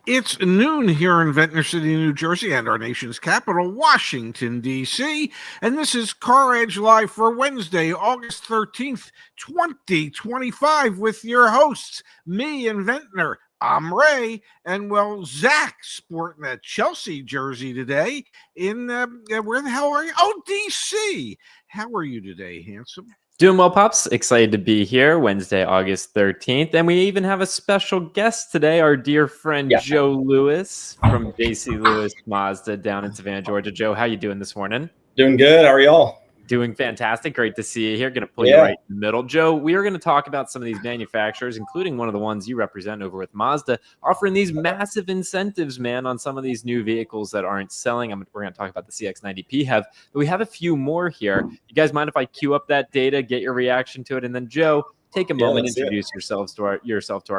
It's noon here in Ventnor City, New Jersey, and our nation's capital, Washington, D.C. And this is CarEdge Live for Wednesday, August 13th, 2025, with your hosts, me and Ventnor. I'm Ray, and well, Zach sporting a Chelsea jersey today in, where the hell are you? Oh, D.C. How are you today, handsome? Doing well, Pops. Excited to be here Wednesday, August 13th. And we even have a special guest today, our dear friend Joe Lewis from JC Lewis Mazda down in Savannah, Georgia. Joe, how you doing this morning? Doing good. How are y'all? Doing fantastic. Great to see you here. Going to pull you right in the middle. Joe, we are going to talk about some of these manufacturers, including one of the ones you represent over with Mazda, offering these massive incentives, man, on some of these new vehicles that aren't selling. We're going to talk about the CX-90 PHEV, but we have a few more here. You guys mind if I queue up that data, get your reaction to it? And then, Joe, take a moment, introduce yourself to our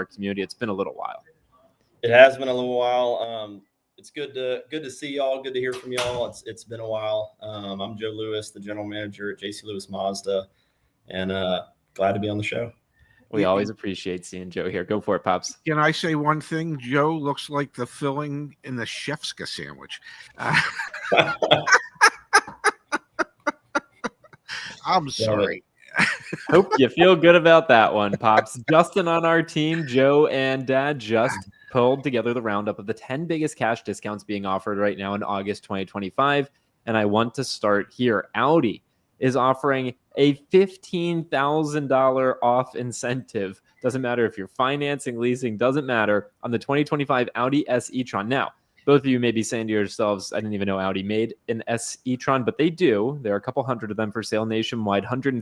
community. It's been a little while. It has been a little while. It's good to see y'all. Good to hear from y'all. It's been a while. I'm Joe Lewis, the general manager at JC Lewis Mazda, and glad to be on the show. We always appreciate seeing Joe here. Go for it, Pops. Can I say one thing? Joe looks like the filling in the Shefska sandwich. I'm sorry. Hope you feel good about that one, Pops. Justin on our team, Joe and Dad just pulled together the roundup of the 10 biggest cash discounts being offered right now in August 2025. And I want to start here. Audi is offering a $15,000 off incentive. Doesn't matter if you're financing, leasing, doesn't matter, on the 2025 Audi S e-tron. Now, both of you may be saying to yourselves, I didn't even know Audi made an S e-tron, but they do. There are a couple hundred of them for sale nationwide, $130+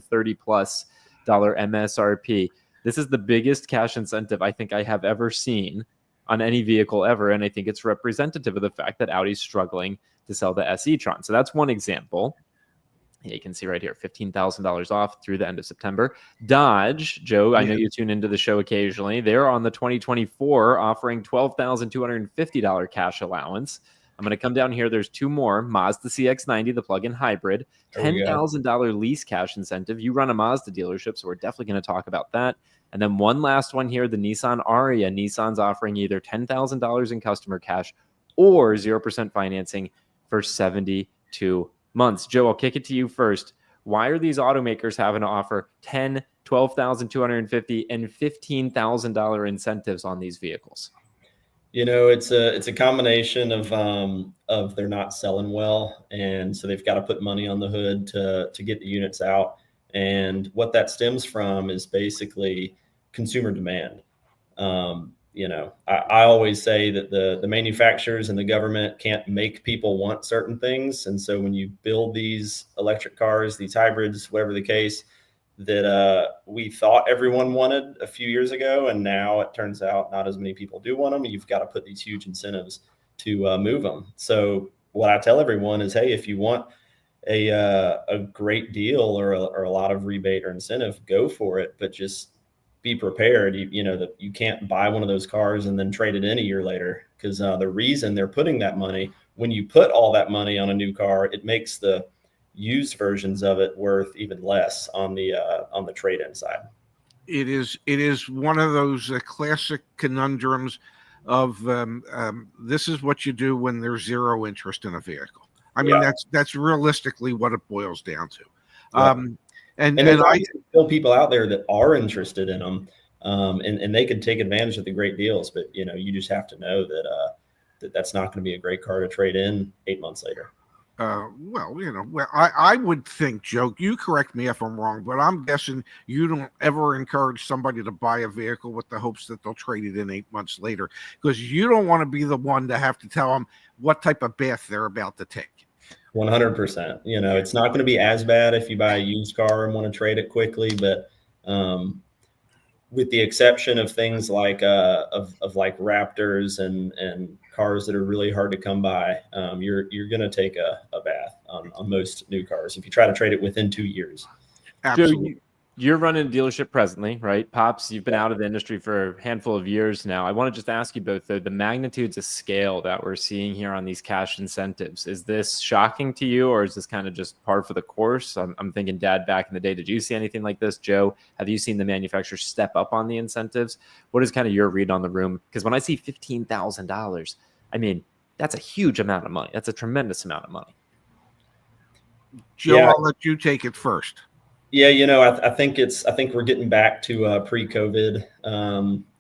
MSRP. This is the biggest cash incentive I think I have ever seen on any vehicle ever, and I think it's representative of the fact that Audi's struggling to sell the S e-tron. So that's one example. Yeah, you can see right here, $15,000 off through the end of September. Dodge, Joe, I know you tune into the show occasionally. They're on the 2024 offering $12,250 cash allowance. I'm going to come down here. There's two more. Mazda CX-90, the plug-in hybrid, $10,000 lease cash incentive. You run a Mazda dealership, so we're definitely going to talk about that. And then one last one here, the Nissan Ariya. Nissan's offering either $10,000 in customer cash or 0% financing for 72 months. Joe, I'll kick it to you first. Why are these automakers having to offer $10,000, $12,250, and $15,000 incentives on these vehicles? You know, it's a combination of they're not selling well, and so they've got to put money on the hood to get the units out. And what that stems from is basically consumer demand. I always say that the manufacturers and the government can't make people want certain things. And so when you build these electric cars, these hybrids, whatever the case, that we thought everyone wanted a few years ago, and now it turns out not as many people do want them. You've got to put these huge incentives to move them. So what I tell everyone is, hey, if you want a great deal or a lot of rebate or incentive, go for it, but just be prepared. You know that you can't buy one of those cars and then trade it in a year later, because the reason they're putting that money, when you put all that money on a new car, it makes the used versions of it worth even less on the trade-in side. It is one of those classic conundrums of this is what you do when there's zero interest in a vehicle. I mean, that's realistically what it boils down to. And I still people out there that are interested in them, and they could take advantage of the great deals. But you just have to know that that's not going to be a great car to trade in 8 months later. I would think, Joe, you correct me if I'm wrong, but I'm guessing you don't ever encourage somebody to buy a vehicle with the hopes that they'll trade it in 8 months later, because you don't want to be the one to have to tell them what type of bath they're about to take. 100%. It's not going to be as bad if you buy a used car and want to trade it quickly, but with the exception of things like like Raptors and cars that are really hard to come by, you're going to take a bath on most new cars if you try to trade it within 2 years. Absolutely. You're running a dealership presently, right? Pops, you've been out of the industry for a handful of years now. I want to just ask you both, though, the magnitudes of scale that we're seeing here on these cash incentives. Is this shocking to you, or is this kind of just par for the course? I'm thinking, Dad, back in the day, did you see anything like this? Joe, have you seen the manufacturers step up on the incentives? What is kind of your read on the room? Because when I see $15,000, I mean, that's a huge amount of money. That's a tremendous amount of money. Joe, I'll let you take it first. Yeah, I think we're getting back to pre-COVID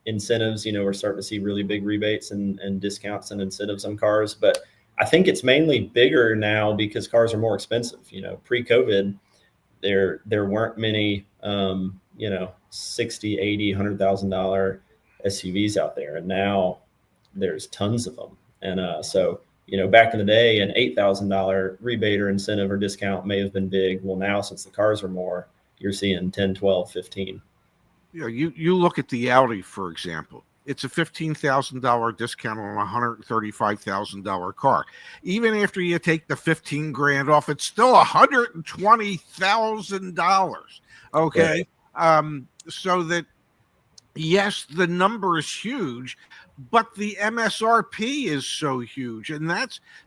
incentives. We're starting to see really big rebates and discounts and incentives on cars, but I think it's mainly bigger now because cars are more expensive. Pre-COVID, there weren't many 60, 80, $100,000 SUVs out there, and now there's tons of them. And so back in the day, an $8,000 rebate or incentive or discount may have been big. Well, now since the cars are more, you're seeing 10, 12, 15. You look at the Audi, for example. It's a $15,000 discount on a $135,000 car. Even after you take the $15,000 off, it's still $120,000. Okay, right. So that, yes, the number is huge, but the MSRP is so huge, and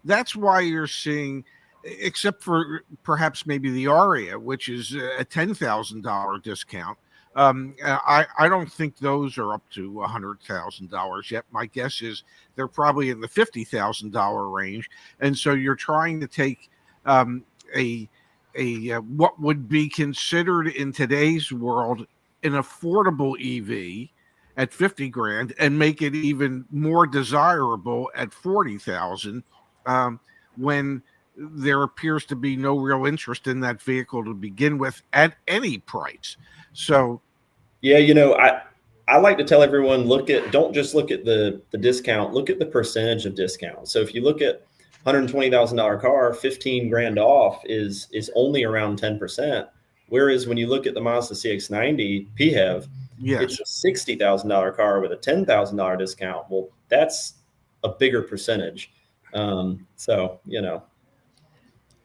that's why you're seeing, except for perhaps maybe the Aria, which is a $10,000 discount. I don't think those are up to $100,000 yet. My guess is they're probably in the $50,000 range, and so you're trying to take a what would be considered in today's world an affordable EV at $50,000 and make it even more desirable at $40,000, when there appears to be no real interest in that vehicle to begin with at any price. So, yeah, I like to tell everyone, don't just look at the discount, look at the percentage of discount. So if you look at $120,000 car, $15,000 off is only around 10%. Whereas when you look at the Mazda CX-90 PHEV, yes, it's a $60,000 car with a $10,000 discount. Well, that's a bigger percentage.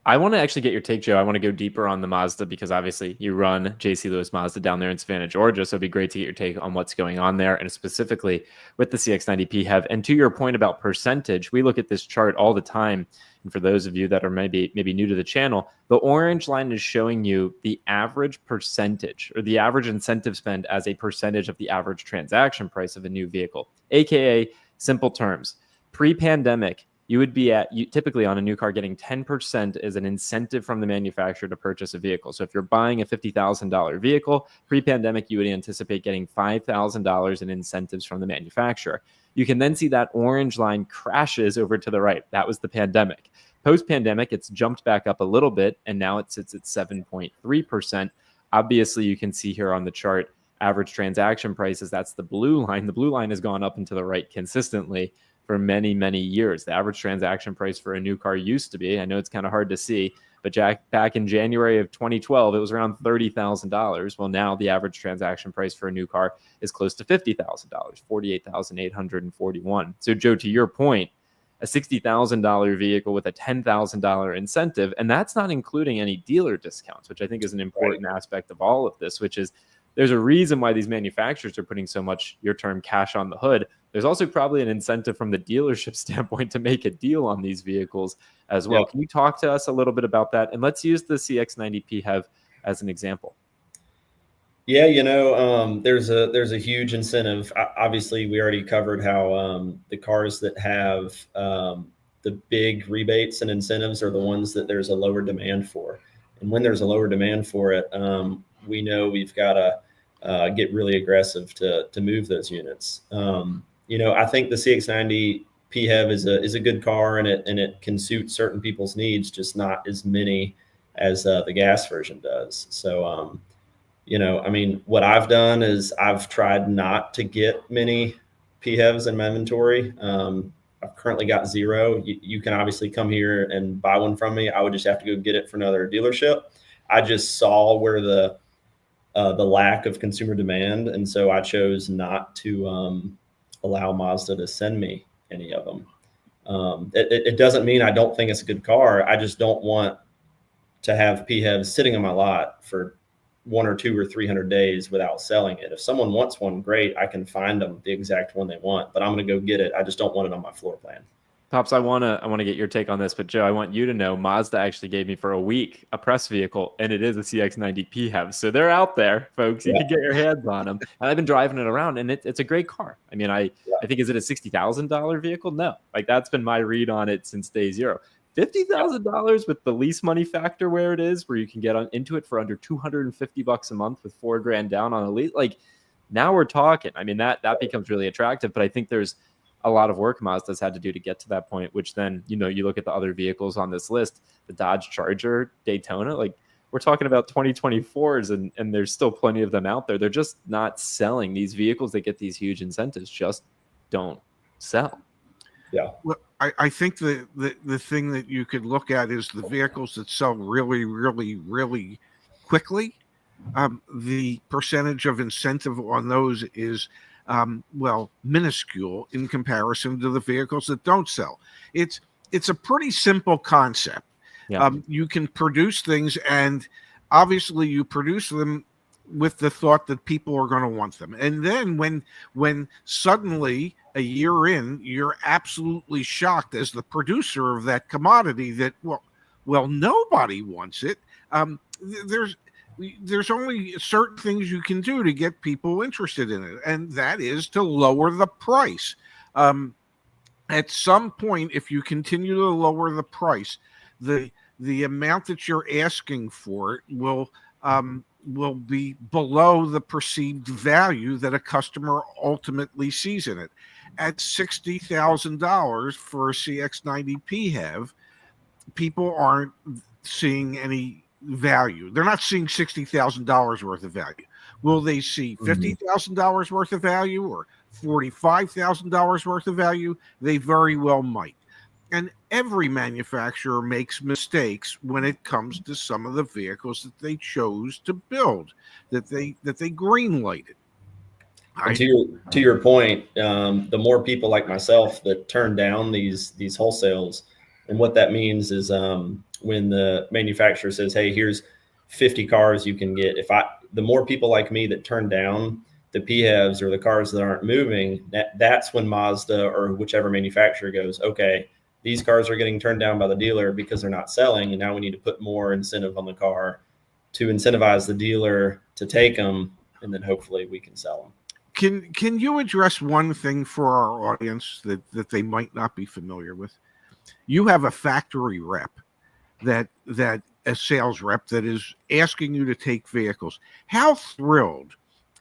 I want to actually get your take, Joe. I want to go deeper on the Mazda because obviously you run JC Lewis Mazda down there in Savannah, Georgia. So it'd be great to get your take on what's going on there, and specifically with the CX-90 PHEV. And to your point about percentage, we look at this chart all the time. And for those of you that are maybe new to the channel, the orange line is showing you the average percentage or the average incentive spend as a percentage of the average transaction price of a new vehicle, AKA simple terms. Pre-pandemic, you would be typically on a new car getting 10% as an incentive from the manufacturer to purchase a vehicle. So if you're buying a $50,000 vehicle, pre-pandemic, you would anticipate getting $5,000 in incentives from the manufacturer. You can then see that orange line crashes over to the right. That was the pandemic. Post-pandemic, it's jumped back up a little bit, and now it sits at 7.3%. Obviously, you can see here on the chart, average transaction prices, that's the blue line. The blue line has gone up and to the right consistently for many, many years. The average transaction price for a new car used to be, I know it's kind of hard to see, but back in January of 2012, it was around $30,000. Well, now the average transaction price for a new car is close to $50,000, $48,841. So Joe, to your point, a $60,000 vehicle with a $10,000 incentive, and that's not including any dealer discounts, which I think is an important aspect of all of this, which is there's a reason why these manufacturers are putting so much, your term, cash on the hood. There's also probably an incentive from the dealership standpoint to make a deal on these vehicles as well. Yep. Can you talk to us a little bit about that? And let's use the CX-90 PHEV as an example. Yeah, there's a huge incentive. Obviously, we already covered how the cars that have the big rebates and incentives are the ones that there's a lower demand for. And when there's a lower demand for it, we know we've got to get really aggressive to move those units. I think the CX-90 PHEV is a good car, and it can suit certain people's needs, just not as many as the gas version does. So, what I've done is I've tried not to get many PHEVs in my inventory. I've currently got 0. You can obviously come here and buy one from me. I would just have to go get it from another dealership. I just saw where the lack of consumer demand, and so I chose not to allow Mazda to send me any of them. It doesn't mean I don't think it's a good car. I just don't want to have PHEVs sitting on my lot for 1 or 2 or 300 days without selling it. If someone wants one, great, I can find them the exact one they want, but I'm going to go get it. I just don't want it on my floor plan. Pops, I wanna get your take on this, but Joe, I want you to know Mazda actually gave me for a week a press vehicle, and it is a CX-90 PHEV. So they're out there, folks. You can get your hands on them. And I've been driving it around, and it's a great car. I mean, I think, is it a $60,000 vehicle? No, like that's been my read on it since day zero. $50,000 with the lease money factor where it is, where you can get into it for under $250 a month with $4,000 down on a lease. Like now we're talking. I mean, that becomes really attractive. But I think there's a lot of work Mazda's had to do to get to that point, which then, you look at the other vehicles on this list, the Dodge Charger, Daytona, like we're talking about 2024s and there's still plenty of them out there. They're just not selling. These vehicles that get these huge incentives just don't sell. Yeah. Well, I think the thing that you could look at is the vehicles that sell really, really, really quickly. The percentage of incentive on those is minuscule in comparison to the vehicles that don't sell. It's a pretty simple concept. Yeah. You can produce things, and obviously you produce them with the thought that people are going to want them. And then when suddenly a year in, you're absolutely shocked as the producer of that commodity that, well, nobody wants it. There's only certain things you can do to get people interested in it, and that is to lower the price. At some point, if you continue to lower the price, the amount that you're asking for it will be below the perceived value that a customer ultimately sees in it. At $60,000 for a CX-90 PHEV, people aren't seeing any value. They're not seeing $60,000 worth of value. Will they see $50,000 worth of value or $45,000 worth of value? They very well might. And every manufacturer makes mistakes when it comes to some of the vehicles that they chose to build, that they green-lighted. To your point, the more people like myself that turn down these wholesales, and what that means is when the manufacturer says, "Hey, here's 50 cars you can get," the more people like me that turn down the PHEVs or the cars that aren't moving, that's when Mazda or whichever manufacturer goes, "Okay, these cars are getting turned down by the dealer because they're not selling, and now we need to put more incentive on the car to incentivize the dealer to take them, and then hopefully we can sell them." Can you address one thing for our audience that they might not be familiar with? You have a factory rep, that a sales rep that is asking you to take vehicles. How thrilled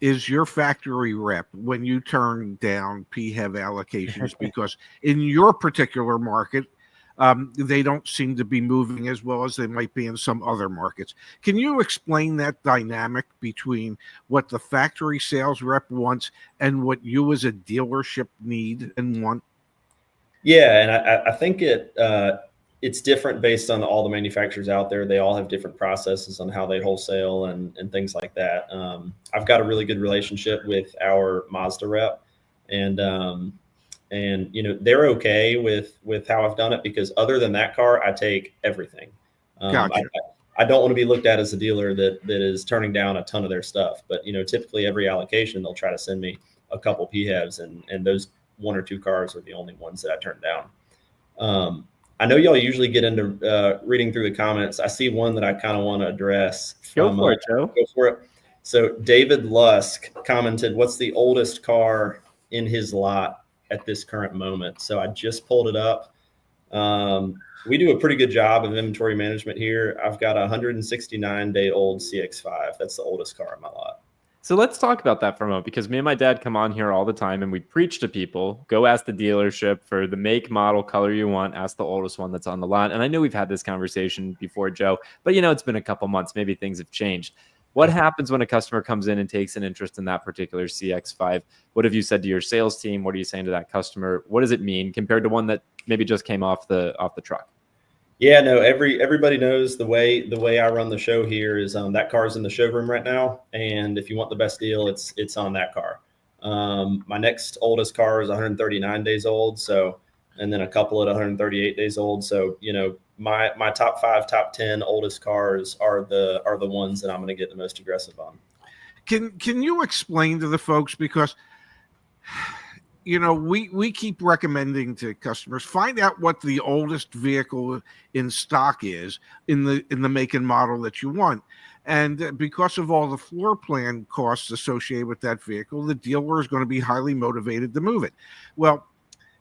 is your factory rep when you turn down PHEV allocations because in your particular market, they don't seem to be moving as well as they might be in some other markets? Can you explain that dynamic between what the factory sales rep wants and what you as a dealership need and want? Yeah, and I think it's different based on all the manufacturers out there. They all have different processes on how they wholesale and things like that. I've got a really good relationship with our Mazda rep, and they're okay with how I've done it, because other than that car, I take everything. Gotcha. I don't want to be looked at as a dealer that is turning down a ton of their stuff, but typically every allocation they'll try to send me a couple PHEVs, and those 1 or 2 cars are the only ones that I turn down. I know y'all usually get into reading through the comments. I see one that I kind of want to address. Go for it, Joe. Go for it. So David Lusk commented, "What's the oldest car in his lot at this current moment?" So I just pulled it up. We do a pretty good job of inventory management here. I've got a 169-day-old CX-5. That's the oldest car in my lot. So let's talk about that for a moment, because me and my dad come on here all the time and we preach to people, go ask the dealership for the make, model, color you want, ask the oldest one that's on the lot. And I know we've had this conversation before, Joe, but it's been a couple months, maybe things have changed. What happens when a customer comes in and takes an interest in that particular CX-5? What have you said to your sales team? What are you saying to that customer? What does it mean compared to one that maybe just came off the truck? Yeah, no, everybody knows the way I run the show here is that car's in the showroom right now, and if you want the best deal, it's on that car. My next oldest car is 139 days old, so and then a couple at 138 days old. So, my top 5, top 10 oldest cars are the ones that I'm going to get the most aggressive on. Can you explain to the folks, because we keep recommending to customers, find out what the oldest vehicle in stock is in the make and model that you want. And because of all the floor plan costs associated with that vehicle, the dealer is going to be highly motivated to move it. Well,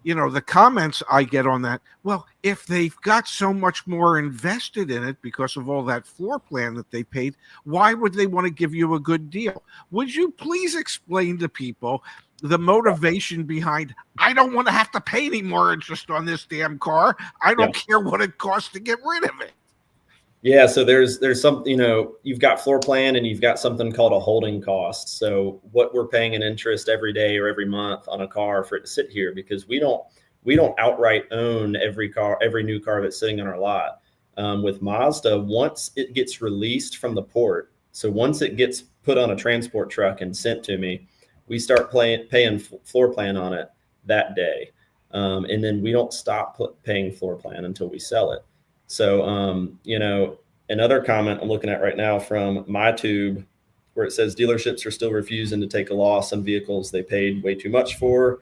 the comments I get on that, well, if they've got so much more invested in it because of all that floor plan that they paid, why would they want to give you a good deal? Would you please explain to people the motivation behind, I don't want to have to pay any more interest on this damn car. I don't care what it costs to get rid of it. Yeah, so there's some, you've got floor plan and you've got something called a holding cost. So what we're paying in interest every day or every month on a car for it to sit here, because we don't outright own every new car that's sitting on our lot. With Mazda, once it gets released from the port, so once it gets put on a transport truck and sent to me, we start paying floor plan on it that day. And then we don't stop paying floor plan until we sell it. So, another comment I'm looking at right now from MyTube, where it says dealerships are still refusing to take a loss on vehicles they paid way too much for.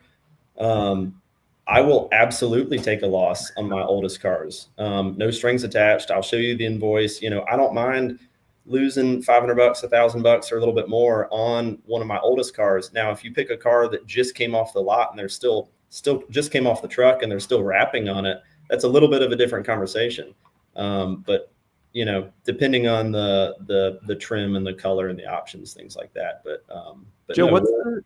I will absolutely take a loss on my oldest cars. No strings attached. I'll show you the invoice. I don't mind losing $500, $1,000, or a little bit more on one of my oldest cars. Now, if you pick a car that just came off the lot and they're still just came off the truck and they're still wrapping on it, that's a little bit of a different conversation. But depending on the trim and the color and the options, things like that. But Joe, what's the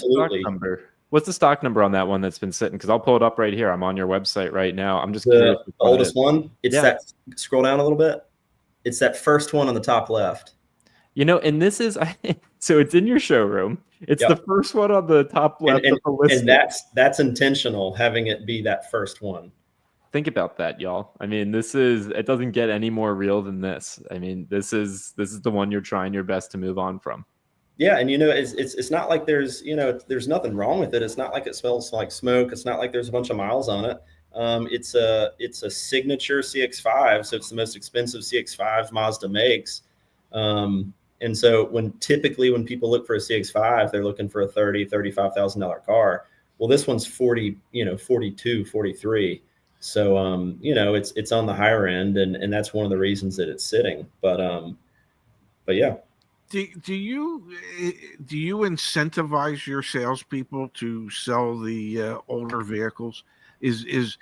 stock number? What's the stock number on that one that's been sitting? Because I'll pull it up right here. I'm on your website right now. I'm just curious. The oldest one. That. Scroll down a little bit. It's that first one on the top left. And this is so it's in your showroom. It's the first one on the top left of the list. And that's intentional, having it be that first one. Think about that, y'all. I mean, it doesn't get any more real than this. I mean, this is the one you're trying your best to move on from. Yeah, and it's not like there's nothing wrong with it. It's not like it smells like smoke. It's not like there's a bunch of miles on it. It's a signature CX-5, so it's the most expensive CX-5 Mazda makes. And so when people look for a CX-5, they're looking for a $30,000-$35,000 car. Well, this one's 40, 42, 43. So, it's on the higher end, and that's one of the reasons that it's sitting. But yeah. Do you incentivize your salespeople to sell the older vehicles? Is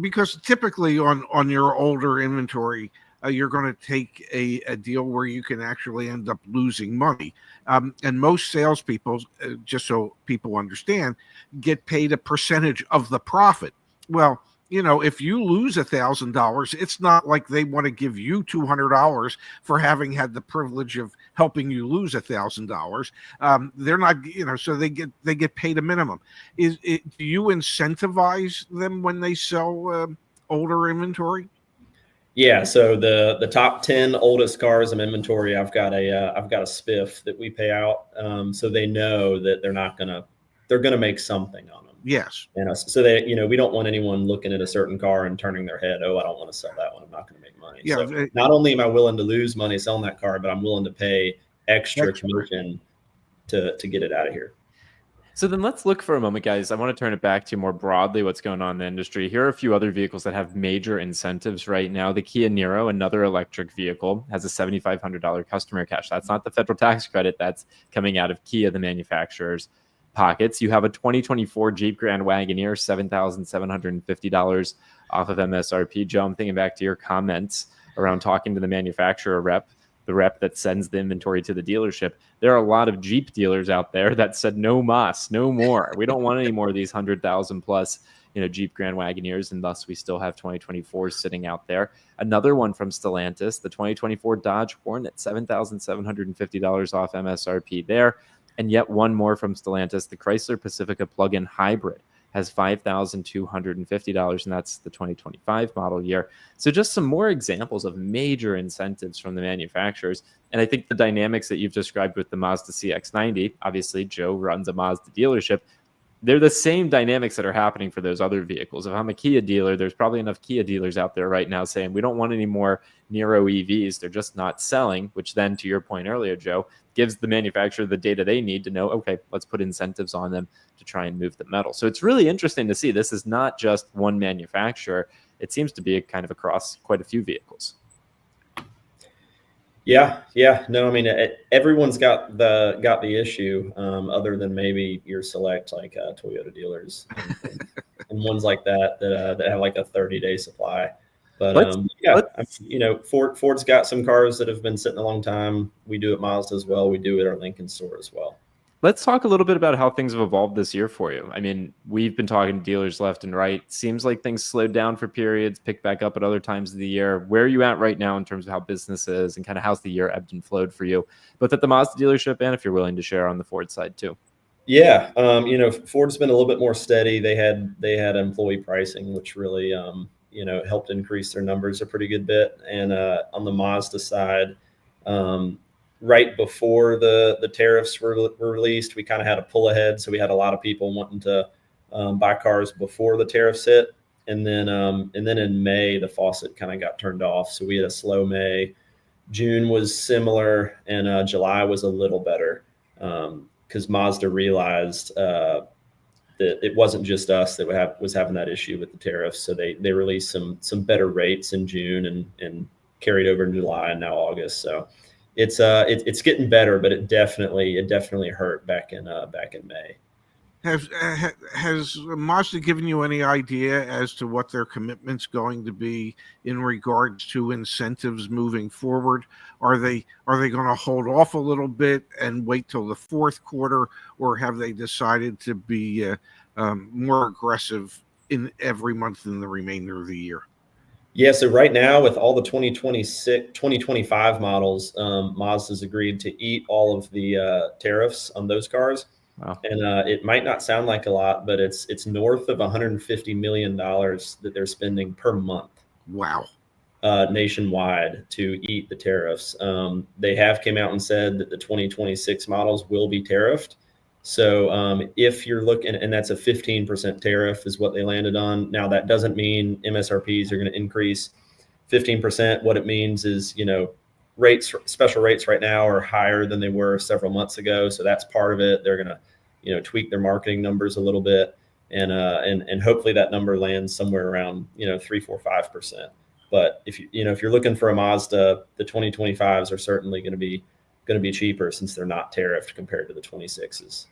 because typically on your older inventory, you're going to take a deal where you can actually end up losing money. And most salespeople, just so people understand, get paid a percentage of the profit. Well, if you lose $1,000, it's not like they want to give you $200 for having had the privilege of helping you lose $1,000. They're not, so they get paid a minimum. Do you incentivize them when they sell older inventory? Yeah. So the top 10 oldest cars in inventory, I've got a spiff that we pay out, so they know that they're gonna make something on them. Yes. And so they, we don't want anyone looking at a certain car and turning their head, oh, I don't want to sell that one. I'm not going to make money. Yeah. So not only am I willing to lose money selling that car, but I'm willing to pay extra commission to get it out of here. So then let's look for a moment, guys. I want to turn it back to more broadly what's going on in the industry. Here are a few other vehicles that have major incentives right now. The Kia Niro, another electric vehicle, has a $7,500 customer cash. That's not the federal tax credit. That's coming out of Kia, the manufacturer's pockets. You have a 2024 Jeep Grand Wagoneer, $7,750 off of MSRP. Joe, I'm thinking back to your comments around talking to the manufacturer rep, the rep that sends the inventory to the dealership. There are a lot of Jeep dealers out there that said, no mas, no more. We don't want any more of these 100,000 plus, Jeep Grand Wagoneers, and thus we still have 2024s sitting out there. Another one from Stellantis, the 2024 Dodge Hornet, $7,750 off MSRP there. And yet one more from Stellantis, the Chrysler Pacifica plug-in hybrid has $5,250, and that's the 2025 model year. So just some more examples of major incentives from the manufacturers. And I think the dynamics that you've described with the Mazda CX-90, obviously Joe runs a Mazda dealership, they're the same dynamics that are happening for those other vehicles. If I'm a Kia dealer, there's probably enough Kia dealers out there right now saying we don't want any more Niro EVs. They're just not selling, which then, to your point earlier, Joe, gives the manufacturer the data they need to know, okay, let's put incentives on them to try and move the metal. So it's really interesting to see. This is not just one manufacturer. It seems to be kind of across quite a few vehicles. Yeah. No, I mean, everyone's got the issue, other than maybe your select Toyota dealers and ones like that have like a 30-day supply. But Ford's got some cars that have been sitting a long time. We do at Mazda as well. We do at our Lincoln store as well. Let's talk a little bit about how things have evolved this year for you. I mean, we've been talking to dealers left and right. Seems like things slowed down for periods, picked back up at other times of the year. Where are you at right now in terms of how business is and kind of how's the year ebbed and flowed for you, both at the Mazda dealership and if you're willing to share on the Ford side too? Yeah, Ford's been a little bit more steady. They had employee pricing, which really helped increase their numbers a pretty good bit. And on the Mazda side, right before the tariffs were released, we kind of had a pull ahead. So we had a lot of people wanting to buy cars before the tariffs hit. And then in May, the faucet kind of got turned off. So we had a slow May. June was similar, and July was a little better because Mazda realized that it wasn't just us that was having that issue with the tariffs. So they released some better rates in June and carried over in July and now August. So it's getting better, but it definitely hurt back in May. Has Mazda given you any idea as to what their commitment's going to be in regards to incentives moving forward? Are they going to hold off a little bit and wait till the fourth quarter, or have they decided to be more aggressive in every month in the remainder of the year? Yeah, so right now with all the 2025 models, Mazda's agreed to eat all of the tariffs on those cars. Wow. And it might not sound like a lot, but it's north of $150 million that they're spending per month. Wow. Nationwide to eat the tariffs. They have came out and said that the 2026 models will be tariffed. So if you're looking, and that's a 15% tariff is what they landed on. Now that doesn't mean MSRPs are going to increase 15%. What it means is, special rates right now are higher than they were several months ago. So that's part of it. They're going to, tweak their marketing numbers a little bit, and hopefully that number lands somewhere around 3, 4, 5%. But if you're looking for a Mazda, the 2025s are certainly going to be cheaper since they're not tariffed compared to the 26s.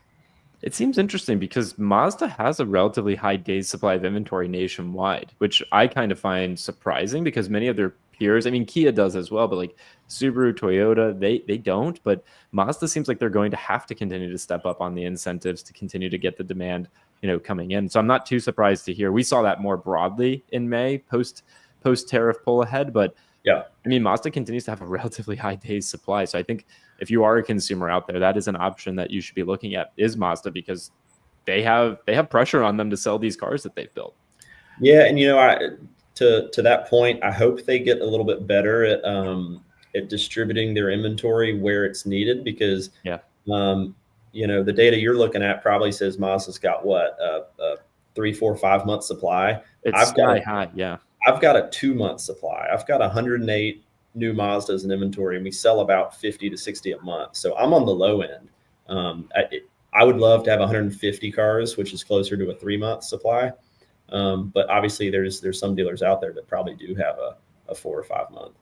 It seems interesting because Mazda has a relatively high days supply of inventory nationwide, which I kind of find surprising because many of their peers, I mean, Kia does as well, but like Subaru, Toyota, they don't. But Mazda seems like they're going to have to continue to step up on the incentives to continue to get the demand, coming in. So I'm not too surprised to hear. We saw that more broadly in May post tariff pull ahead, but yeah, I mean, Mazda continues to have a relatively high days supply. So I think if you are a consumer out there, that is an option that you should be looking at is Mazda, because they have pressure on them to sell these cars that they've built. Yeah, and to that point, I hope they get a little bit better at distributing their inventory where it's needed, because the data you're looking at probably says Mazda's got what a 3, 4, 5 month supply. It's sky high, yeah. I've got a 2-month supply. I've got 108 new Mazdas in inventory, and we sell about 50 to 60 a month. So I'm on the low end. I would love to have 150 cars, which is closer to a 3-month supply. But obviously there's some dealers out there that probably do have a 4 or 5 month.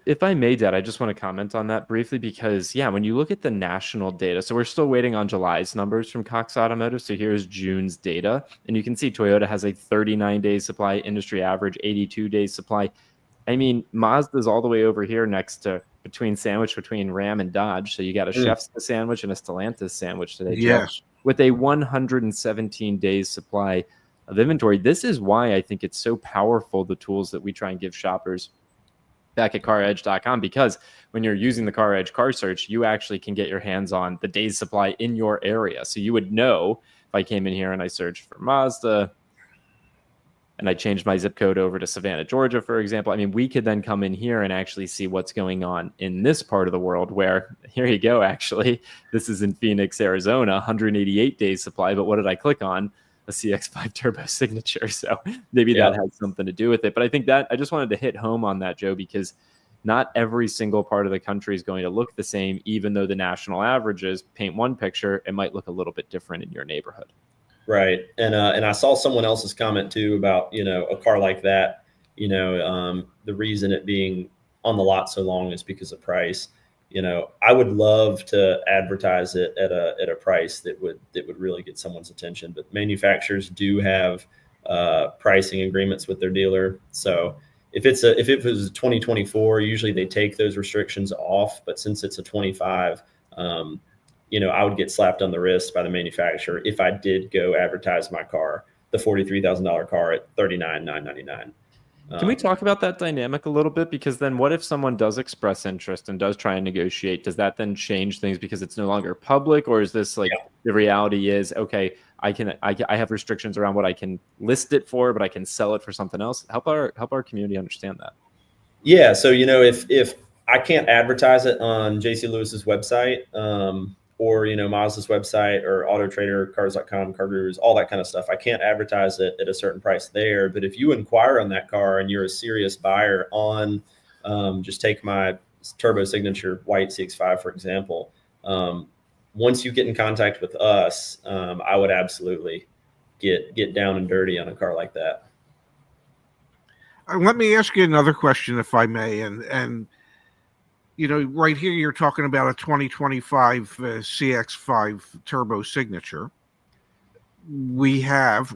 If I may, Dad, I just want to comment on that briefly because, when you look at the national data, so we're still waiting on July's numbers from Cox Automotive. So here's June's data. And you can see Toyota has a 39-day supply, industry average 82 days supply. I mean, Mazda's all the way over here sandwiched between Ram and Dodge. So you got a Chef's sandwich and a Stellantis sandwich today, Joe, yes, with a 117 days supply of inventory. This is why I think it's so powerful, the tools that we try and give shoppers back at CarEdge.com, because when you're using the CarEdge car search, you actually can get your hands on the days supply in your area. So you would know if I came in here and I searched for Mazda and I changed my zip code over to Savannah, Georgia, for example, I mean, we could then come in here and actually see what's going on in this part of the world where, here you go, actually, this is in Phoenix, Arizona, 188 days supply. But what did I click on? A CX-5 turbo signature. So maybe that has something to do with it. But I think that I just wanted to hit home on that, Joe, because not every single part of the country is going to look the same, even though the national averages paint one picture, it might look a little bit different in your neighborhood. Right. And I saw someone else's comment too about, a car like that, the reason it being on the lot so long is because of price. I would love to advertise it at a price that would really get someone's attention, but manufacturers do have pricing agreements with their dealer. So if it was 2024, usually they take those restrictions off, but since it's a 25, I would get slapped on the wrist by the manufacturer if I did go advertise my car, the $43,000 car, at $39,999. Can we talk about that dynamic a little bit? Because then what if someone does express interest and does try and negotiate? Does that then change things because it's no longer public? Or is this like the reality is, okay, I have restrictions around what I can list it for, but I can sell it for something else? Help our community understand that. Yeah. So, if I can't advertise it on JC Lewis's website, or Mazda's website, or Auto Trader, Cars.com, Car Gurus, all that kind of stuff, I can't advertise it at a certain price there. But if you inquire on that car and you're a serious buyer on, just take my turbo signature white CX-5 for example, once you get in contact with us, I would absolutely get down and dirty on a car like that. Let me ask you another question, if I may, and right here you're talking about a 2025 CX-5 turbo signature. Mazda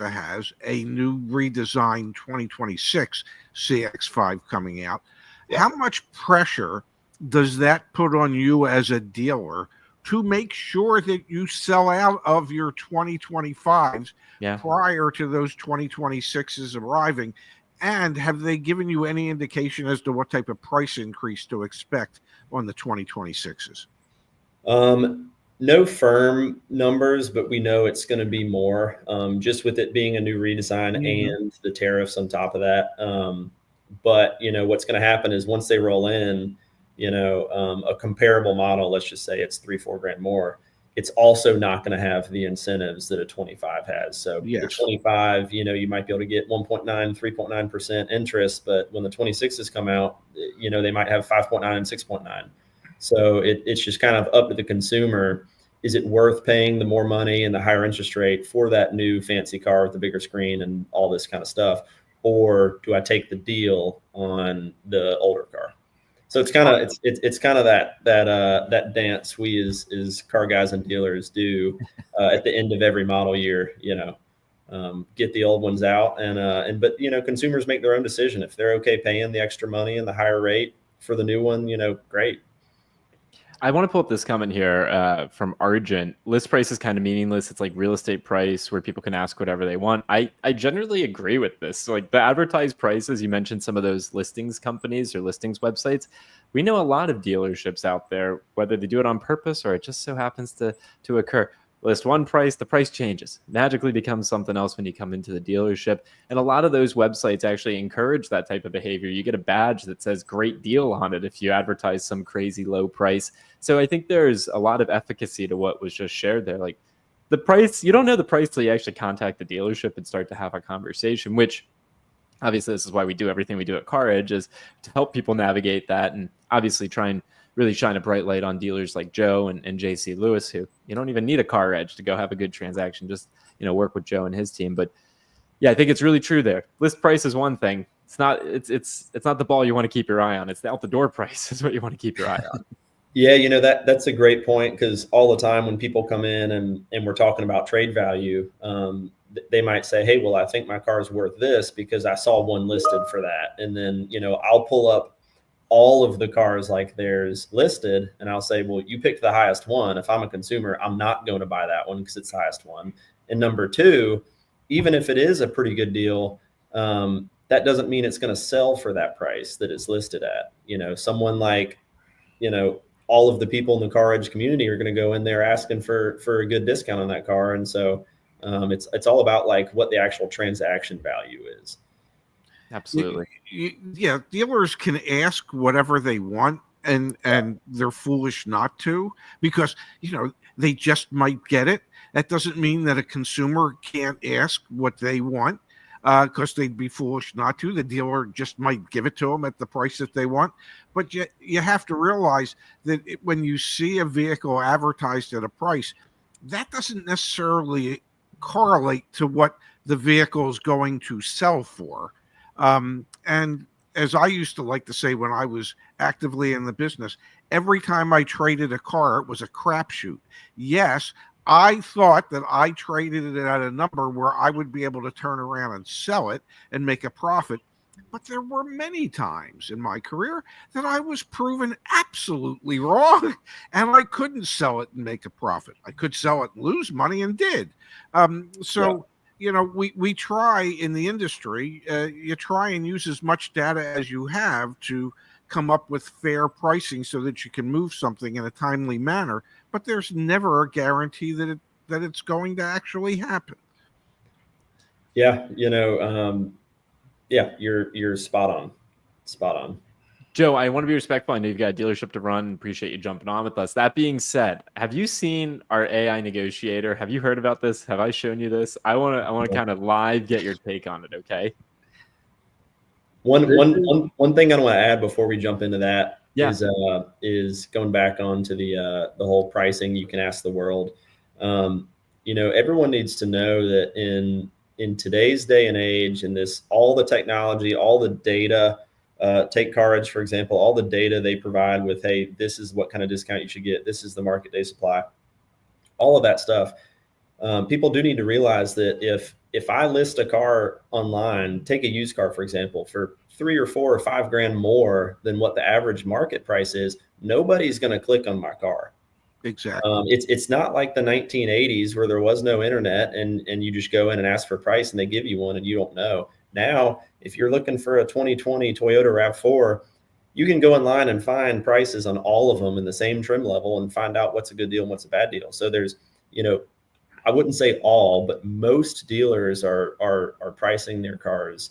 has a new redesigned 2026 CX-5 coming out. Yeah. How much pressure does that put on you as a dealer to make sure that you sell out of your 2025s prior to those 2026s arriving? And have they given you any indication as to what type of price increase to expect on the 2026s? No firm numbers, but we know it's going to be more, just with it being a new redesign and the tariffs on top of that. But what's going to happen is once they roll in, a comparable model, let's just say it's $3-4 grand more, it's also not going to have the incentives that a 25 has. So the 25, you might be able to get 1.9, 3.9% interest, but when the 26s come out, they might have 5.9 and 6.9. So it's just kind of up to the consumer. Is it worth paying the more money and the higher interest rate for that new fancy car with the bigger screen and all this kind of stuff? Or do I take the deal on the older car? So it's kind of it's kind of that dance we as car guys and dealers do at the end of every model year. Get the old ones out but consumers make their own decision. If they're okay paying the extra money and the higher rate for the new one, great. I want to pull up this comment here from Argent. List price is kind of meaningless. It's like real estate price where people can ask whatever they want. I generally agree with this. So like the advertised prices, you mentioned some of those listings companies or listings websites. We know a lot of dealerships out there, whether they do it on purpose or it just so happens to occur. List one price, the price changes, magically becomes something else when you come into the dealership. And a lot of those websites actually encourage that type of behavior. You get a badge that says great deal on it if you advertise some crazy low price. So I think there's a lot of efficacy to what was just shared there. Like the price, you don't know the price till you actually contact the dealership and start to have a conversation, which obviously this is why we do everything we do at CarEdge, is to help people navigate that and obviously try and really shine a bright light on dealers like Joe and JC Lewis, who you don't even need a CarEdge to go have a good transaction. Just, work with Joe and his team. But yeah, I think it's really true there. List price is one thing. It's not the ball you want to keep your eye on. It's the out the door price is what you want to keep your eye on. Yeah, that's a great point, because all the time when people come in and we're talking about trade value, they might say, hey, well, I think my car is worth this because I saw one listed for that. And then, I'll pull up all of the cars like theirs listed, and I'll say, well, you picked the highest one. If I'm a consumer, I'm not going to buy that one because it's the highest one. And number two, even if it is a pretty good deal, that doesn't mean it's going to sell for that price that it's listed at. Someone like, all of the people in the CarEdge community are going to go in there asking for a good discount on that car. And so, It's all about like what the actual transaction value is. Absolutely. Yeah, dealers can ask whatever they want, and they're foolish not to, because they just might get it. That doesn't mean that a consumer can't ask what they want, because they'd be foolish not to. The dealer just might give it to them at the price that they want. But you have to realize that when you see a vehicle advertised at a price, that doesn't necessarily correlate to what the vehicle is going to sell for. And as I used to like to say when I was actively in the business, every time I traded a car, it was a crapshoot. Yes, I thought that I traded it at a number where I would be able to turn around and sell it and make a profit. But there were many times in my career that I was proven absolutely wrong, and I couldn't sell it and make a profit. I could sell it and lose money, and did. We try in the industry, you try and use as much data as you have to come up with fair pricing so that you can move something in a timely manner. But there's never a guarantee that it's going to actually happen. Yeah, you're spot on. Spot on. Joe, I want to be respectful. I know you've got a dealership to run. Appreciate you jumping on with us. That being said, have you seen our AI Negotiator? Have you heard about this? Have I shown you this? I want to kind of live get your take on it. Okay. One thing I want to add before we jump into that is going back onto the whole pricing. You can ask the world. Everyone needs to know that in today's day and age, in this, all the technology, all the data. Take CarEdge, for example, all the data they provide with, hey, this is what kind of discount you should get. This is the market day supply. All of that stuff. People do need to realize that if I list a car online, take a used car, for example, for $3 or $4 or $5 more than what the average market price is, nobody's going to click on my car. Exactly. It's not like the 1980s where there was no internet and you just go in and ask for a price and they give you one and you don't know. Now, if you're looking for a 2020 Toyota RAV4, you can go online and find prices on all of them in the same trim level and find out what's a good deal and what's a bad deal. So there's, I wouldn't say all, but most dealers are pricing their cars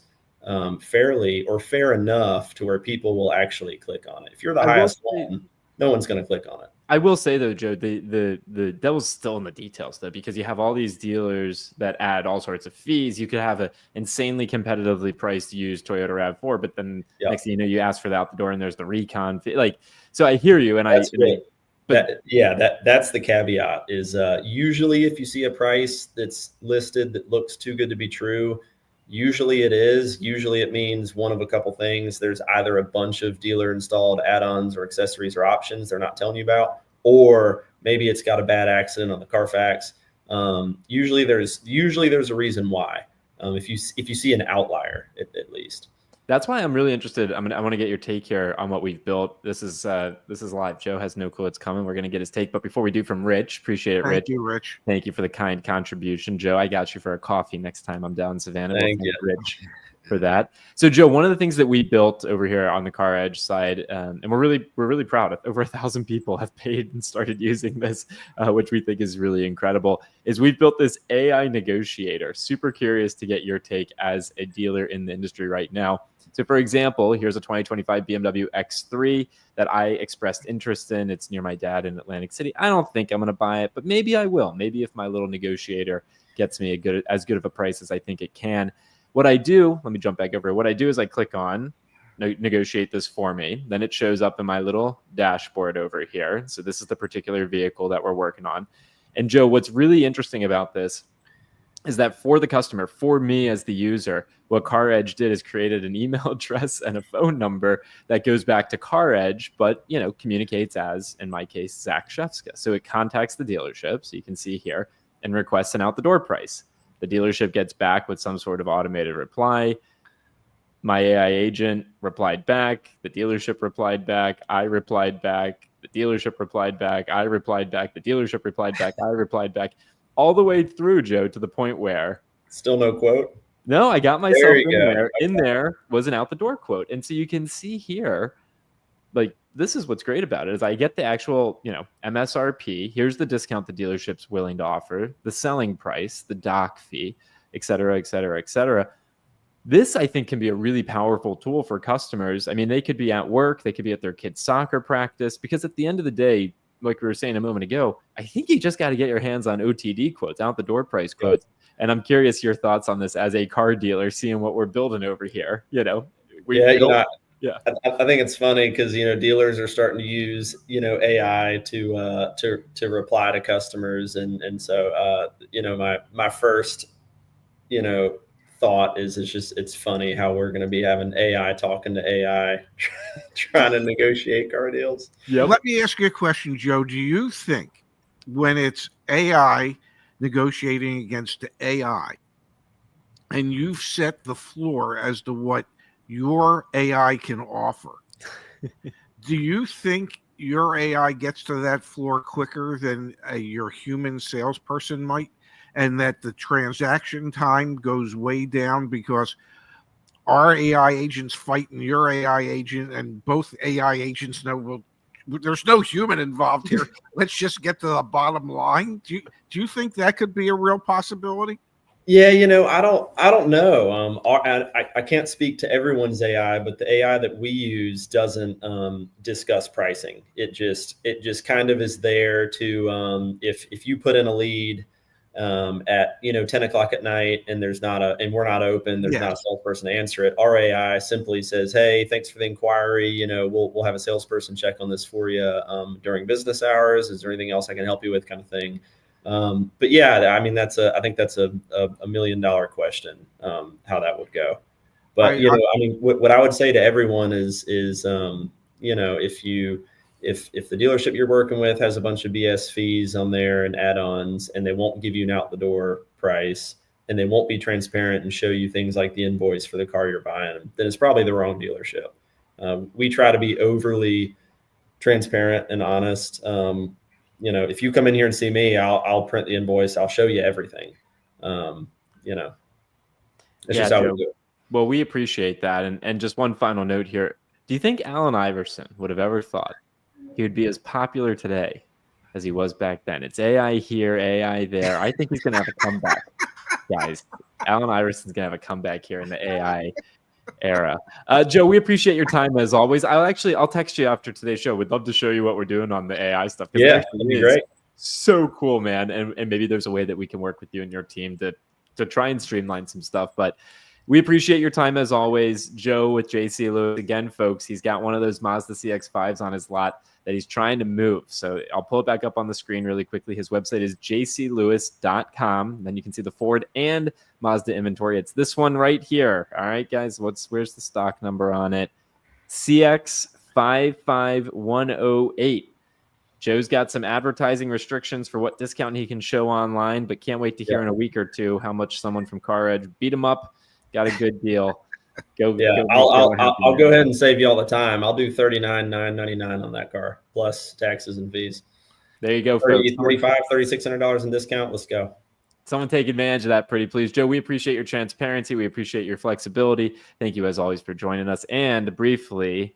fairly or fair enough to where people will actually click on it. If you're the highest one, no one's going to click on it. I will say though, Joe, the devil's still in the details though, because you have all these dealers that add all sorts of fees. You could have an insanely competitively priced used Toyota RAV4, but then next thing you know, you ask for the out the door and there's the recon fee. Like, so I hear you, and that's the caveat is usually if you see a price that's listed that looks too good to be true, usually it is. Usually it means one of a couple things. There's either a bunch of dealer installed add-ons or accessories or options they're not telling you about, or maybe it's got a bad accident on the Carfax. Usually there's a reason why. If you see an outlier at least. That's why I'm really interested. I want to get your take here on what we've built. This is live. Joe has no clue it's coming. We're going to get his take. But before we do, from Rich, appreciate it, Rich. Thank you, Rich. Thank you for the kind contribution. Joe, I got you for a coffee next time I'm down in Savannah. Thank you, Rich, for that. So, Joe, one of the things that we built over here on the CarEdge side, and we're really proud of, over 1,000 people have paid and started using this, which we think is really incredible, is we've built this AI Negotiator. Super curious to get your take as a dealer in the industry right now. So, for example, here's a 2025 BMW X3 that I expressed interest in. It's near my dad in Atlantic City. I don't think I'm going to buy it, but maybe I will. Maybe if my little negotiator gets me as good of a price as I think it can. What I do, let me jump back over. What I do is I click on negotiate this for me. Then it shows up in my little dashboard over here. So this is the particular vehicle that we're working on. And Joe, what's really interesting about this is that for the customer, for me as the user, what CarEdge did is created an email address and a phone number that goes back to CarEdge, but communicates as, in my case, Zach Shefska. So it contacts the dealership, so you can see here, and requests an out the door price. The dealership gets back with some sort of automated reply. My AI agent replied back. The dealership replied back. I replied back. The dealership replied back. I replied back. The dealership replied back. I replied back. All the way through, Joe, to the point where still no quote. No, I got myself in there. Okay. In there was an out the door quote. And so you can see here like, this is what's great about it is I get the actual, MSRP. Here's the discount the dealership's willing to offer, the selling price, the doc fee, et cetera, et cetera, et cetera. This, I think, can be a really powerful tool for customers. I mean, they could be at work, they could be at their kid's soccer practice, because at the end of the day, like we were saying a moment ago, I think you just got to get your hands on OTD quotes, out the door price quotes. And I'm curious your thoughts on this as a car dealer, seeing what we're building over here. I think it's funny because dealers are starting to use AI to reply to customers, and so my first thought is it's funny how we're going to be having AI talking to AI trying to negotiate car deals. Yep. Let me ask you a question, Joe. Do you think when it's AI negotiating against AI and you've set the floor as to what your AI can offer, do you think your AI gets to that floor quicker than your human salesperson might, and that the transaction time goes way down because our AI agent's fighting your AI agent, and both AI agents know, well, there's no human involved here. Let's just get to the bottom line. Do you think that could be a real possibility? Yeah, I don't know. I can't speak to everyone's AI, but the AI that we use doesn't discuss pricing. It just kind of is there to if you put in a lead at 10 o'clock at night and and we're not open, there's not a salesperson to answer it. Our AI simply says, "Hey, thanks for the inquiry. We'll have a salesperson check on this for you during business hours. Is there anything else I can help you with?" kind of thing. But yeah, I mean, I think that's a $1 million question, how that would go. But I mean, what I would say to everyone is if the dealership you're working with has a bunch of BS fees on there and add-ons, and they won't give you an out the door price, and they won't be transparent and show you things like the invoice for the car you're buying, then it's probably the wrong dealership. We try to be overly transparent and honest. If you come in here and see me, I'll print the invoice. I'll show you everything. That's just how we do it. Well, we appreciate that. And just one final note here. Do you think Allen Iverson would have ever thought he would be as popular today as he was back then? It's AI here, AI there. I think he's going to have a comeback, guys. Allen Iverson's going to have a comeback here in the AI era. Joe, we appreciate your time as always. I'll text you after today's show. We'd love to show you what we're doing on the AI stuff. Yeah, that'd be great. So cool, man. And maybe there's a way that we can work with you and your team to try and streamline some stuff. But we appreciate your time as always. Joe with JC Lewis. Again, folks, he's got one of those Mazda CX-5s on his lot that he's trying to move. So I'll pull it back up on the screen really quickly. His website is jclewis.com. Then you can see the Ford and Mazda inventory. It's this one right here. All right, guys, where's the stock number on it? CX55108. Joe's got some advertising restrictions for what discount he can show online, but can't wait to hear in a week or two how much someone from CarEdge beat him up. Got a good deal. I'll go ahead and save you all the time. I'll do $39,999 on that car plus taxes and fees. There you go, folks. $3,600 in discount. Let's go. Someone take advantage of that, pretty please. Joe, we appreciate your transparency. We appreciate your flexibility. Thank you, as always, for joining us. And briefly,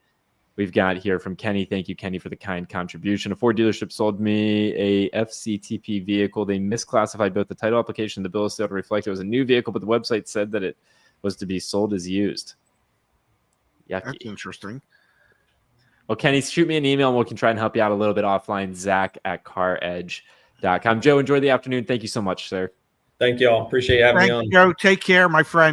we've got here from Kenny. Thank you, Kenny, for the kind contribution. A Ford dealership sold me a FCTP vehicle. They misclassified both the title application and the bill of sale to reflect it was a new vehicle, but the website said that it was to be sold as used. Yucky. That's interesting. Well, Kenny, shoot me an email and we can try and help you out a little bit offline. Zach@CarEdge.com. Joe, enjoy the afternoon. Thank you so much, sir. Thank you all. Appreciate you having me on. Joe, take care, my friend.